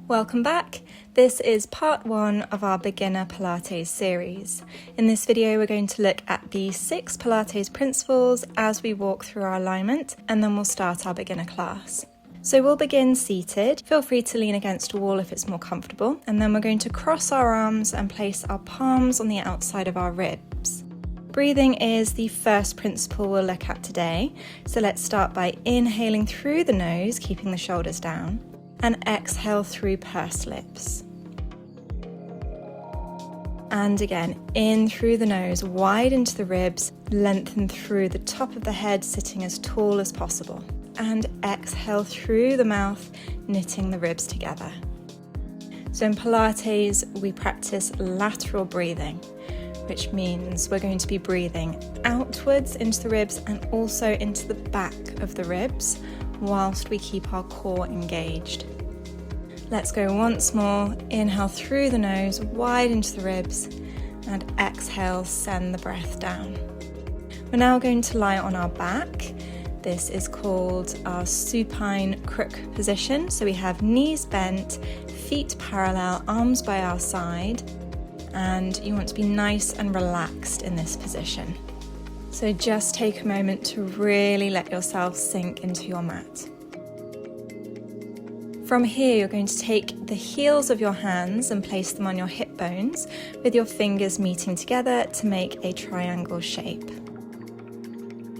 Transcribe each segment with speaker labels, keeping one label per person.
Speaker 1: Welcome back. This is part 1 of our beginner Pilates series. In this video we're going to look at the 6 Pilates principles as we walk through our alignment, and then we'll start our beginner class. So we'll begin seated. Feel free to lean against a wall if it's more comfortable, and then we're going to cross our arms and place our palms on the outside of our ribs. Breathing is the first principle we'll look at today, so let's start by inhaling through the nose, keeping the shoulders down, and exhale through pursed lips. And again, in through the nose, wide into the ribs, lengthen through the top of the head, sitting as tall as possible. And exhale through the mouth, knitting the ribs together. So in Pilates, we practice lateral breathing, which means we're going to be breathing outwards into the ribs and also into the back of the ribs, whilst we keep our core engaged. Let's go once more. Inhale through the nose, wide into the ribs, and exhale, send the breath down. We're now going to lie on our back. This is called our supine crook position. So we have knees bent, feet parallel, arms by our side, and you want to be nice and relaxed in this position. So just take a moment to really let yourself sink into your mat. From here, you're going to take the heels of your hands and place them on your hip bones, with your fingers meeting together to make a triangle shape.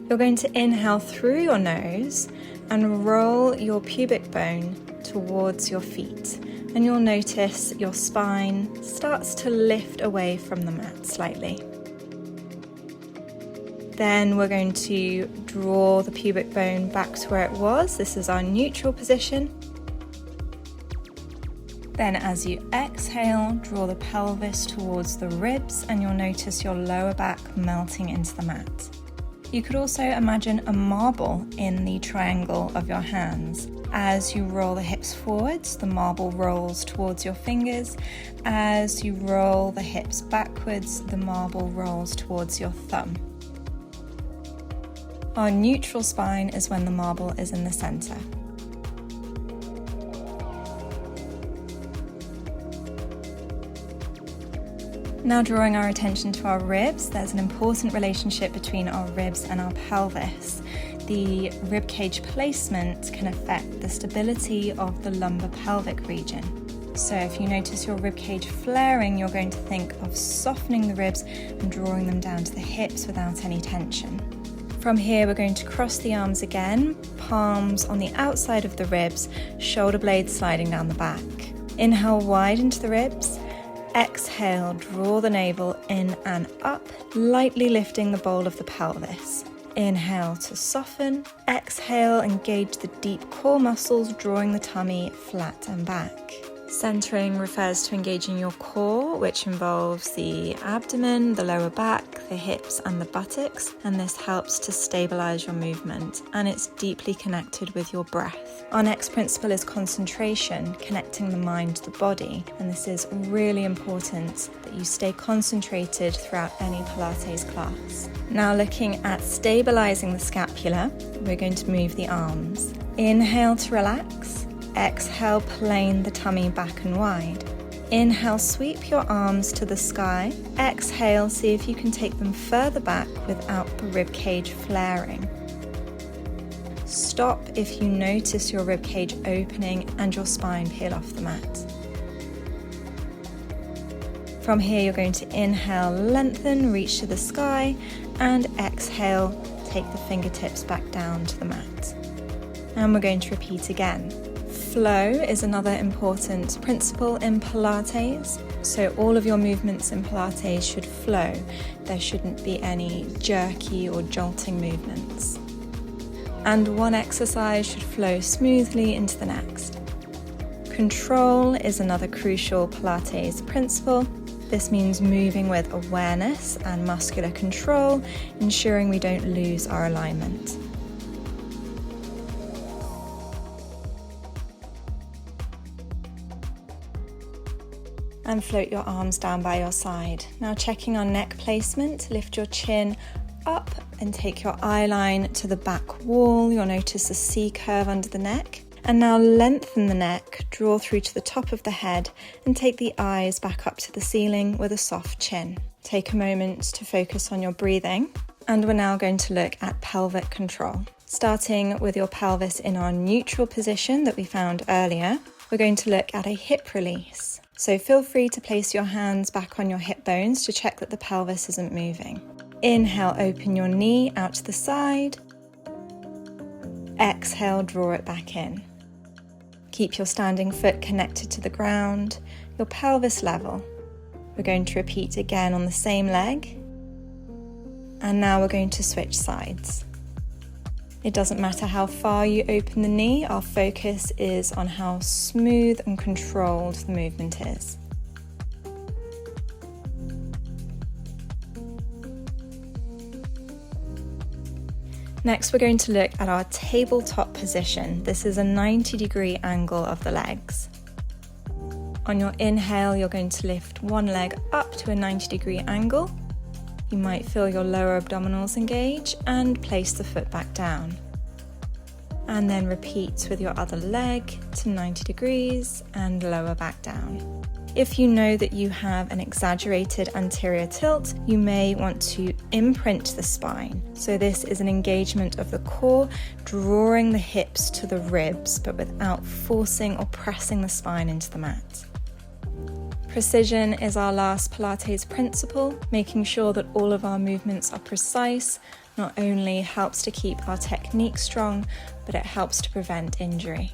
Speaker 1: You're going to inhale through your nose and roll your pubic bone towards your feet, and you'll notice your spine starts to lift away from the mat slightly. Then we're going to draw the pubic bone back to where it was. This is our neutral position. Then as you exhale, draw the pelvis towards the ribs, and you'll notice your lower back melting into the mat. You could also imagine a marble in the triangle of your hands. As you roll the hips forwards, the marble rolls towards your fingers. As you roll the hips backwards, the marble rolls towards your thumb. Our neutral spine is when the marble is in the center. Now drawing our attention to our ribs, there's an important relationship between our ribs and our pelvis. The rib cage placement can affect the stability of the lumbar pelvic region. So if you notice your rib cage flaring, you're going to think of softening the ribs and drawing them down to the hips without any tension. From here, we're going to cross the arms again, palms on the outside of the ribs, shoulder blades sliding down the back. Inhale wide into the ribs. Exhale, draw the navel in and up, lightly lifting the bowl of the pelvis. Inhale to soften. Exhale, engage the deep core muscles, drawing the tummy flat and back. Centering refers to engaging your core, which involves the abdomen, the lower back, the hips and the buttocks, and this helps to stabilize your movement, and it's deeply connected with your breath. Our next principle is concentration, connecting the mind to the body, and this is really important that you stay concentrated throughout any Pilates class. Now looking at stabilizing the scapula, we're going to move the arms. Inhale to relax. Exhale, plane the tummy back and wide. Inhale, sweep your arms to the sky. Exhale, see if you can take them further back without the rib cage flaring. Stop if you notice your rib cage opening and your spine peel off the mat. From here, you're going to inhale, lengthen, reach to the sky, and exhale, take the fingertips back down to the mat. And we're going to repeat again. Flow is another important principle in Pilates. So all of your movements in Pilates should flow. There shouldn't be any jerky or jolting movements. And one exercise should flow smoothly into the next. Control is another crucial Pilates principle. This means moving with awareness and muscular control, ensuring we don't lose our alignment. And float your arms down by your side. Now checking our neck placement, lift your chin up and take your eye line to the back wall. You'll notice a C curve under the neck. And now lengthen the neck, draw through to the top of the head, and take the eyes back up to the ceiling with a soft chin. Take a moment to focus on your breathing, and we're now going to look at pelvic control. Starting with your pelvis in our neutral position that we found earlier, we're going to look at a hip release. So feel free to place your hands back on your hip bones to check that the pelvis isn't moving. Inhale, open your knee out to the side. Exhale, draw it back in. Keep your standing foot connected to the ground, your pelvis level. We're going to repeat again on the same leg. And now we're going to switch sides. It doesn't matter how far you open the knee, our focus is on how smooth and controlled the movement is. Next, we're going to look at our tabletop position. This is a 90-degree angle of the legs. On your inhale, you're going to lift one leg up to a 90-degree angle. You might feel your lower abdominals engage and place the foot back down. And then repeat with your other leg to 90 degrees and lower back down. If you know that you have an exaggerated anterior tilt, you may want to imprint the spine. So this is an engagement of the core, drawing the hips to the ribs, but without forcing or pressing the spine into the mat. Precision is our last Pilates principle. Making sure that all of our movements are precise not only helps to keep our technique strong, but it helps to prevent injury.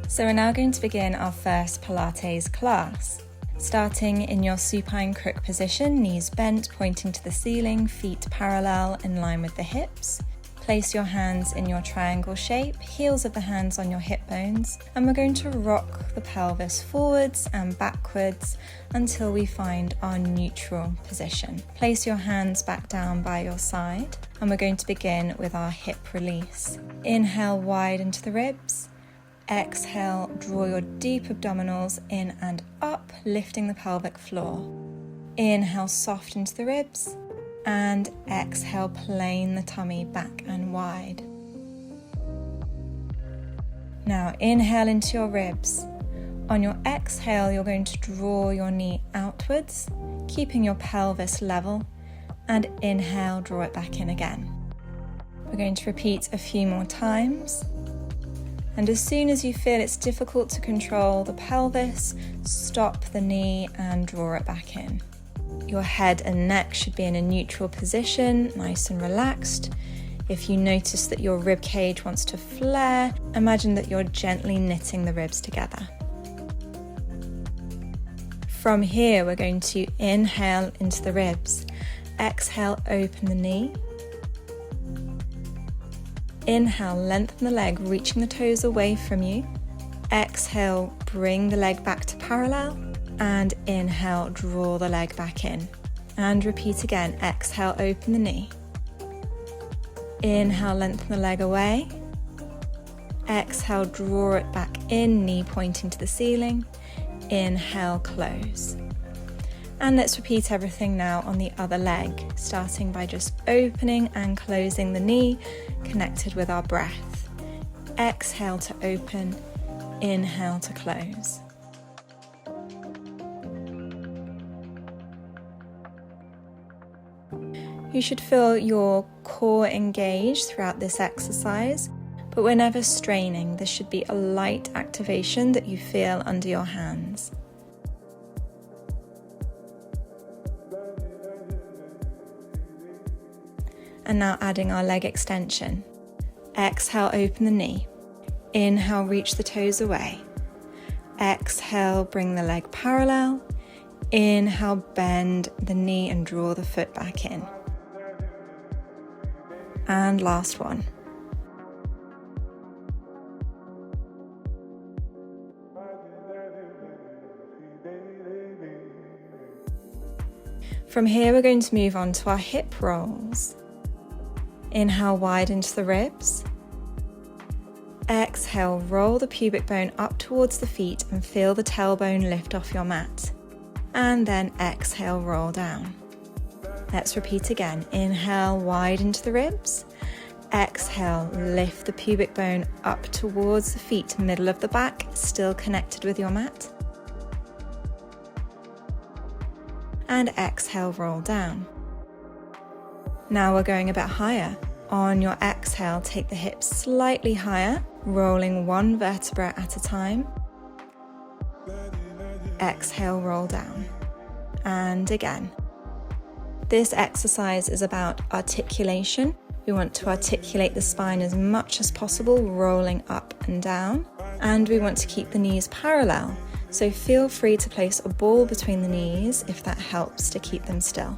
Speaker 1: So we're now going to begin our first Pilates class. Starting in your supine crook position, knees bent, pointing to the ceiling, feet parallel in line with the hips. Place your hands in your triangle shape, heels of the hands on your hip bones, and we're going to rock the pelvis forwards and backwards until we find our neutral position. Place your hands back down by your side, and we're going to begin with our hip release. Inhale wide into the ribs. Exhale, draw your deep abdominals in and up, lifting the pelvic floor. Inhale, soft into the ribs. And exhale, plane the tummy back and wide. Now inhale into your ribs. On your exhale, you're going to draw your knee outwards, keeping your pelvis level, and inhale, draw it back in again. We're going to repeat a few more times. And as soon as you feel it's difficult to control the pelvis, stop the knee and draw it back in. Your head and neck should be in a neutral position, nice and relaxed. If you notice that your rib cage wants to flare, imagine that you're gently knitting the ribs together. From here, we're going to inhale into the ribs. Exhale, open the knee. Inhale, lengthen the leg, reaching the toes away from you. Exhale, bring the leg back to parallel. And inhale, draw the leg back in. And repeat again. Exhale, open the knee. Inhale, lengthen the leg away. Exhale, draw it back in, knee pointing to the ceiling. Inhale, close. And let's repeat everything now on the other leg, starting by just opening and closing the knee, connected with our breath. Exhale to open, inhale to close. You should feel your core engaged throughout this exercise, but we're never straining. This should be a light activation that you feel under your hands. And now adding our leg extension. Exhale, open the knee. Inhale, reach the toes away. Exhale, bring the leg parallel. Inhale, bend the knee and draw the foot back in. And last one. From here, we're going to move on to our hip rolls. Inhale wide into the ribs. Exhale, roll the pubic bone up towards the feet and feel the tailbone lift off your mat. And then exhale, roll down. Let's repeat again. Inhale wide into the ribs. Exhale, lift the pubic bone up towards the feet, middle of the back, still connected with your mat. And exhale, roll down. Now we're going a bit higher. On your exhale, take the hips slightly higher, rolling one vertebra at a time. Exhale, roll down. And again. This exercise is about articulation. We want to articulate the spine as much as possible, rolling up and down. And we want to keep the knees parallel. So feel free to place a ball between the knees if that helps to keep them still.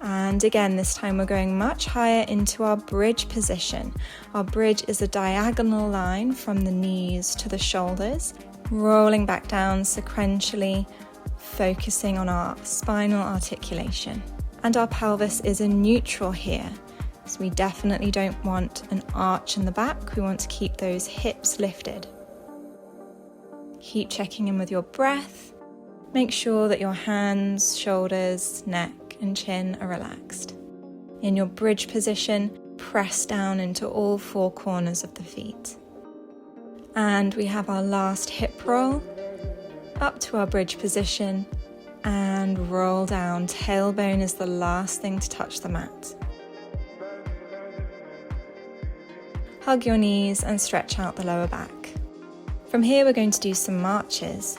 Speaker 1: And again, this time we're going much higher into our bridge position. Our bridge is a diagonal line from the knees to the shoulders, rolling back down sequentially, focusing on our spinal articulation. And our pelvis is a neutral here, so we definitely don't want an arch in the back. We want to keep those hips lifted. Keep checking in with your breath. Make sure that your hands, shoulders, neck, and chin are relaxed. In your bridge position, press down into all four corners of the feet. And we have our last hip roll, up to our bridge position, and roll down. Tailbone is the last thing to touch the mat. Hug your knees and stretch out the lower back. From here, we're going to do some marches.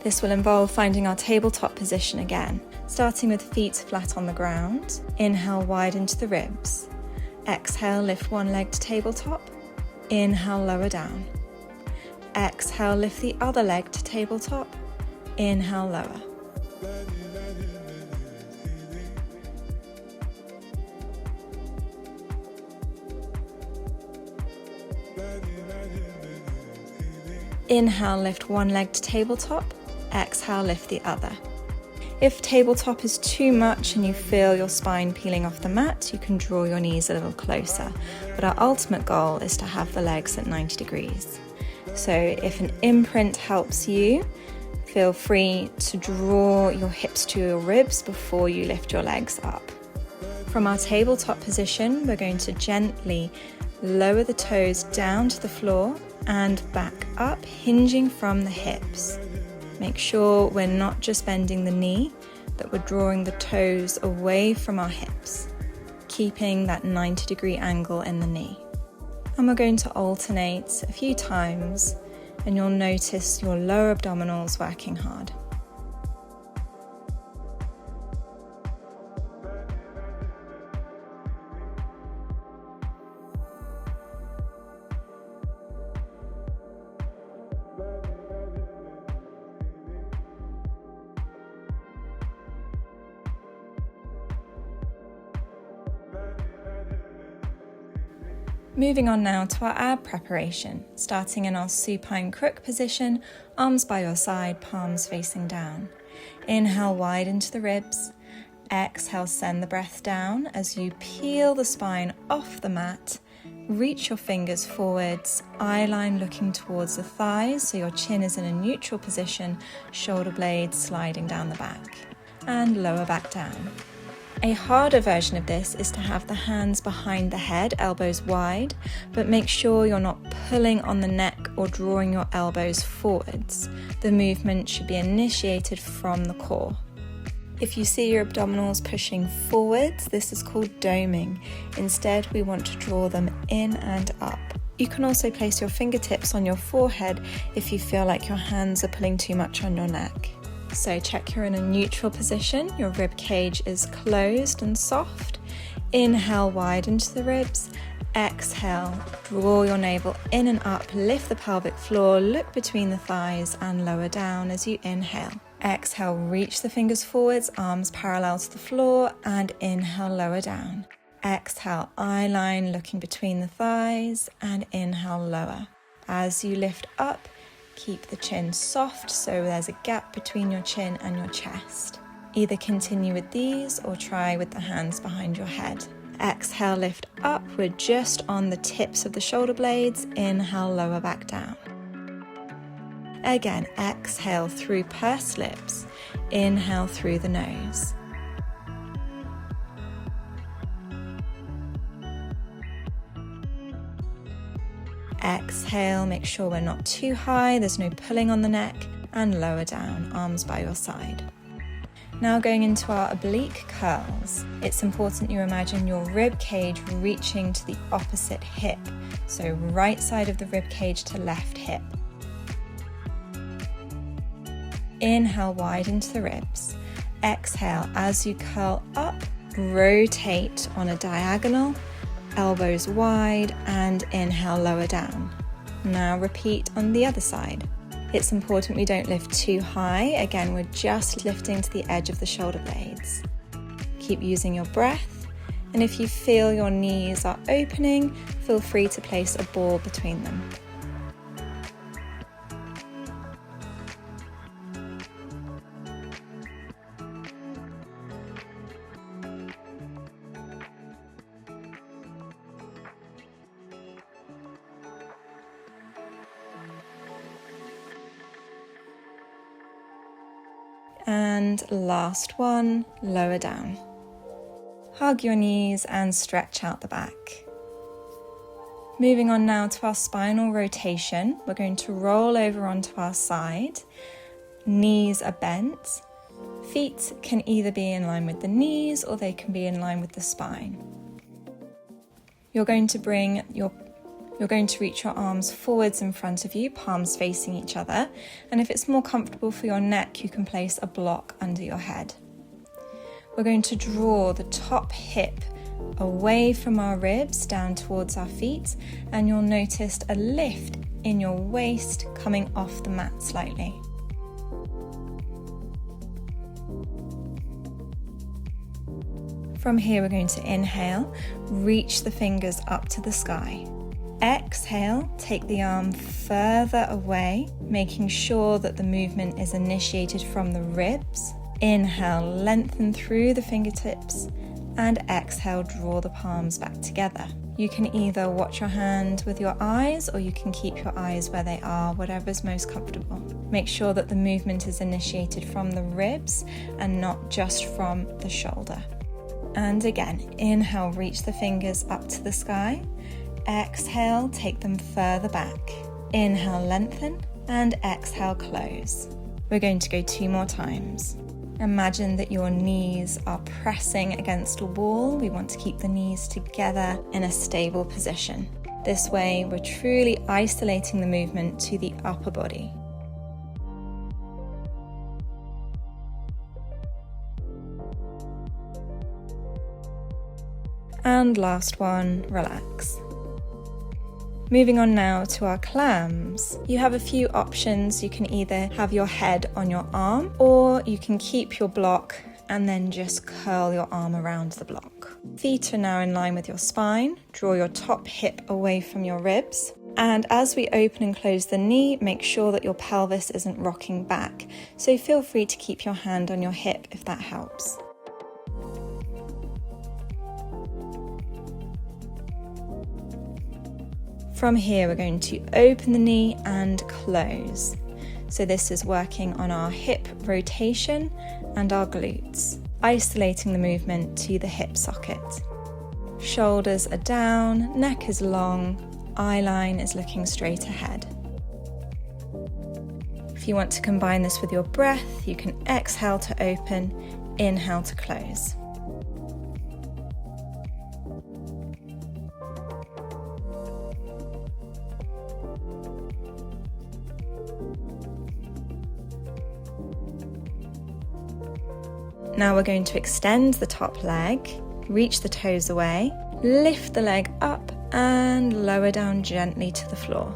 Speaker 1: This will involve finding our tabletop position again, starting with feet flat on the ground. Inhale, widen to the ribs. Exhale, lift one leg to tabletop. Inhale, lower down. Exhale, lift the other leg to tabletop. Inhale, lower. Inhale, lift one leg to tabletop. Exhale, lift the other. If tabletop is too much and you feel your spine peeling off the mat, you can draw your knees a little closer. But our ultimate goal is to have the legs at 90 degrees. So if an imprint helps you, feel free to draw your hips to your ribs before you lift your legs up. From our tabletop position, we're going to gently lower the toes down to the floor and back up, hinging from the hips. Make sure we're not just bending the knee, that we're drawing the toes away from our hips, keeping that 90-degree angle in the knee. And we're going to alternate a few times, and you'll notice your lower abdominals working hard. Moving on now to our ab preparation, starting in our supine crook position, arms by your side, palms facing down. Inhale, widen to the ribs. Exhale, send the breath down as you peel the spine off the mat. Reach your fingers forwards, eye line looking towards the thighs so your chin is in a neutral position, shoulder blades sliding down the back, and lower back down. A harder version of this is to have the hands behind the head, elbows wide, but make sure you're not pulling on the neck or drawing your elbows forwards. The movement should be initiated from the core. If you see your abdominals pushing forwards, this is called doming. Instead, we want to draw them in and up. You can also place your fingertips on your forehead if you feel like your hands are pulling too much on your neck. So check you're in a neutral position, your rib cage is closed and soft. Inhale, widen to the ribs. Exhale, draw your navel in and up, lift the pelvic floor, look between the thighs and lower down as you inhale. Exhale, reach the fingers forwards, arms parallel to the floor, and inhale, lower down. Exhale, eye line looking between the thighs, and inhale, lower. As you lift up, keep the chin soft so there's a gap between your chin and your chest. Either continue with these or try with the hands behind your head. Exhale, lift upward just on the tips of the shoulder blades. Inhale, lower back down. Again, exhale through pursed lips. Inhale through the nose. Exhale, make sure we're not too high, there's no pulling on the neck, and lower down, arms by your side. Now going into our oblique curls, it's important you imagine your rib cage reaching to the opposite hip. So right side of the rib cage to left hip. Inhale, widen to the ribs. Exhale, as you curl up, rotate on a diagonal, elbows wide, and inhale, lower down. Now repeat on the other side. It's important we don't lift too high. Again, we're just lifting to the edge of the shoulder blades. Keep using your breath, and if you feel your knees are opening, feel free to place a ball between them. And last one, lower down. Hug your knees and stretch out the back. Moving on now to our spinal rotation, we're going to roll over onto our side. Knees are bent. Feet can either be in line with the knees or they can be in line with the spine. You're going to reach your arms forwards in front of you, palms facing each other, and if it's more comfortable for your neck, you can place a block under your head. We're going to draw the top hip away from our ribs down towards our feet, and you'll notice a lift in your waist coming off the mat slightly. From here, we're going to inhale, reach the fingers up to the sky. Exhale, take the arm further away, making sure that the movement is initiated from the ribs. Inhale, lengthen through the fingertips, and exhale, draw the palms back together. You can either watch your hand with your eyes or you can keep your eyes where they are, whatever's most comfortable. Make sure that the movement is initiated from the ribs and not just from the shoulder. And again, inhale, reach the fingers up to the sky. Exhale, take them further back. Inhale, lengthen, and exhale, close. We're going to go 2 more times. Imagine that your knees are pressing against a wall. We want to keep the knees together in a stable position. This way, we're truly isolating the movement to the upper body. And last one, relax. Moving on now to our clams. You have a few options. You can either have your head on your arm, or you can keep your block and then just curl your arm around the block. Feet are now in line with your spine. Draw your top hip away from your ribs. And as we open and close the knee, make sure that your pelvis isn't rocking back. So feel free to keep your hand on your hip if that helps. From here, we're going to open the knee and close. So this is working on our hip rotation and our glutes, isolating the movement to the hip socket. Shoulders are down, neck is long, eye line is looking straight ahead. If you want to combine this with your breath, you can exhale to open, inhale to close. Now we're going to extend the top leg, reach the toes away, lift the leg up and lower down gently to the floor.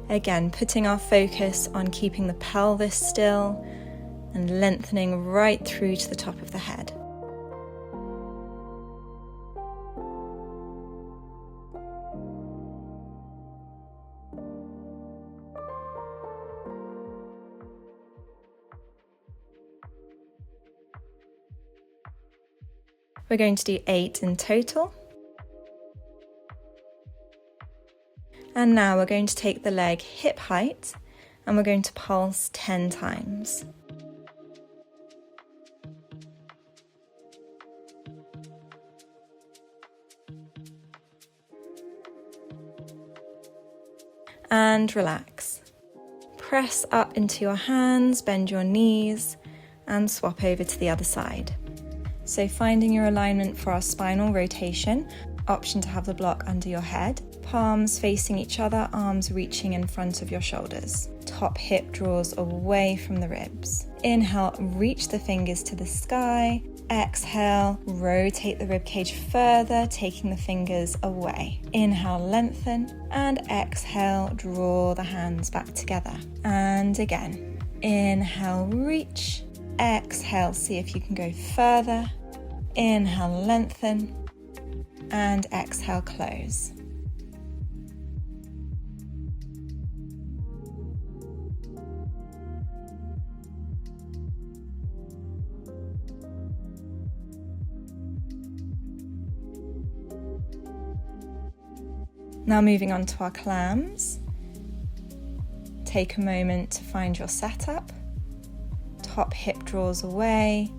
Speaker 1: Again, putting our focus on keeping the pelvis still and lengthening right through to the top of the head. We're going to do 8 in total. And now we're going to take the leg hip height and we're going to pulse 10 times. And relax. Press up into your hands, bend your knees, and swap over to the other side. So finding your alignment for our spinal rotation, option to have the block under your head, palms facing each other, arms reaching in front of your shoulders. Top hip draws away from the ribs. Inhale, reach the fingers to the sky. Exhale, rotate the ribcage further, taking the fingers away. Inhale, lengthen, and exhale, draw the hands back together. And again, inhale, reach. Exhale, see if you can go further. Inhale, lengthen, and exhale, close. Now moving on to our clams. Take a moment to find your setup. Top hip draws away.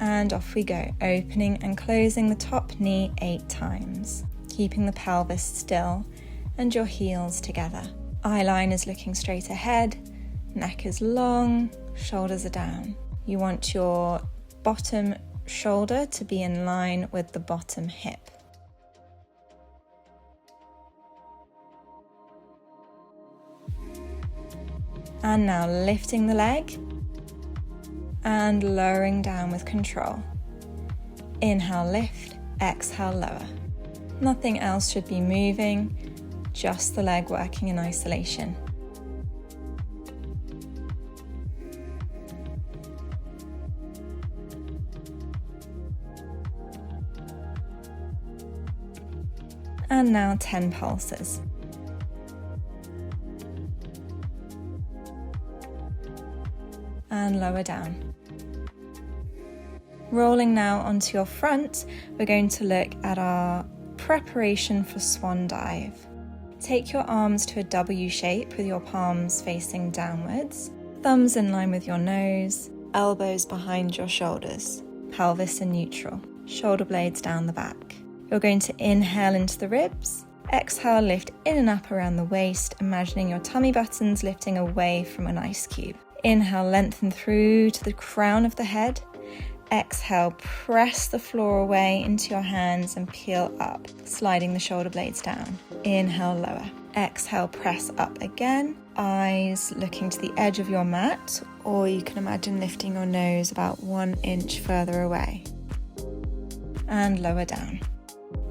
Speaker 1: And off we go, opening and closing the top knee 8 times, keeping the pelvis still and your heels together. Eye line is looking straight ahead, neck is long, shoulders are down. You want your bottom shoulder to be in line with the bottom hip. And now lifting the leg and lowering down with control. Inhale, lift, exhale, lower. Nothing else should be moving, just the leg working in isolation. And now 10 pulses. And lower down. Rolling now onto your front, we're going to look at our preparation for swan dive. Take your arms to a W shape with your palms facing downwards, thumbs in line with your nose, elbows behind your shoulders, pelvis in neutral, shoulder blades down the back. You're going to inhale into the ribs, exhale, lift in and up around the waist, imagining your tummy buttons lifting away from an ice cube. Inhale, lengthen through to the crown of the head. Exhale, press the floor away into your hands and peel up, sliding the shoulder blades down. Inhale, lower. Exhale, press up again. Eyes looking to the edge of your mat, or you can imagine lifting your nose about 1 inch further away. And lower down.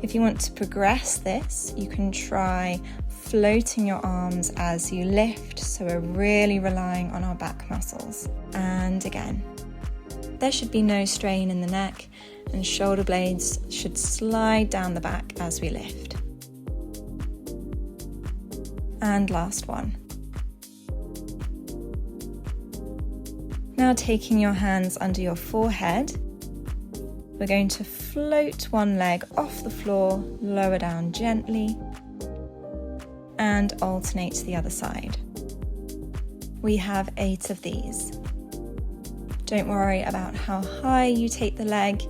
Speaker 1: If you want to progress this, you can try floating your arms as you lift, so we're really relying on our back muscles. And again, there should be no strain in the neck, and shoulder blades should slide down the back as we lift. And last one. Now taking your hands under your forehead, we're going to float one leg off the floor, lower down gently, and alternate to the other side. We have 8 of these. Don't worry about how high you take the leg,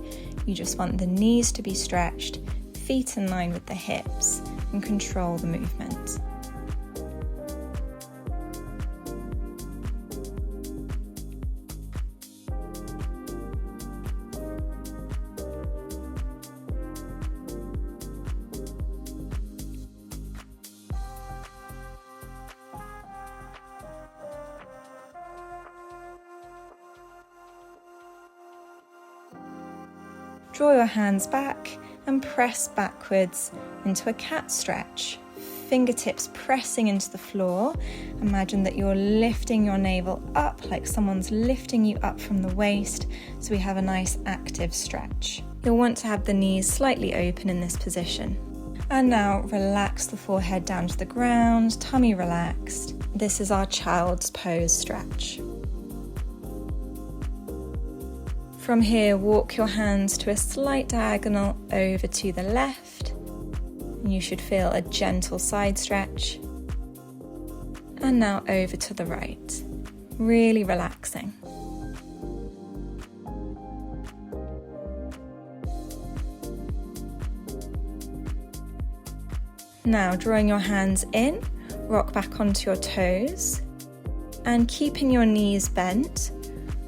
Speaker 1: you just want the knees to be stretched, feet in line with the hips, and control the movement. Draw your hands back and press backwards into a cat stretch. Fingertips pressing into the floor. Imagine that you're lifting your navel up like someone's lifting you up from the waist, so we have a nice active stretch. You'll want to have the knees slightly open in this position. And now relax the forehead down to the ground, tummy relaxed. This is our child's pose stretch. From here, walk your hands to a slight diagonal over to the left. You should feel a gentle side stretch. And now over to the right, really relaxing. Now drawing your hands in, rock back onto your toes, and keeping your knees bent,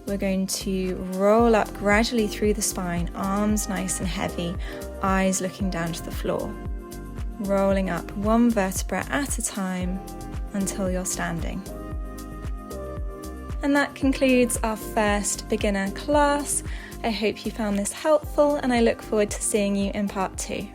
Speaker 1: we're going to roll up gradually through the spine, arms nice and heavy, eyes looking down to the floor. Rolling up one vertebra at a time until you're standing. And that concludes our first beginner class. I hope you found this helpful, and I look forward to seeing you in part 2.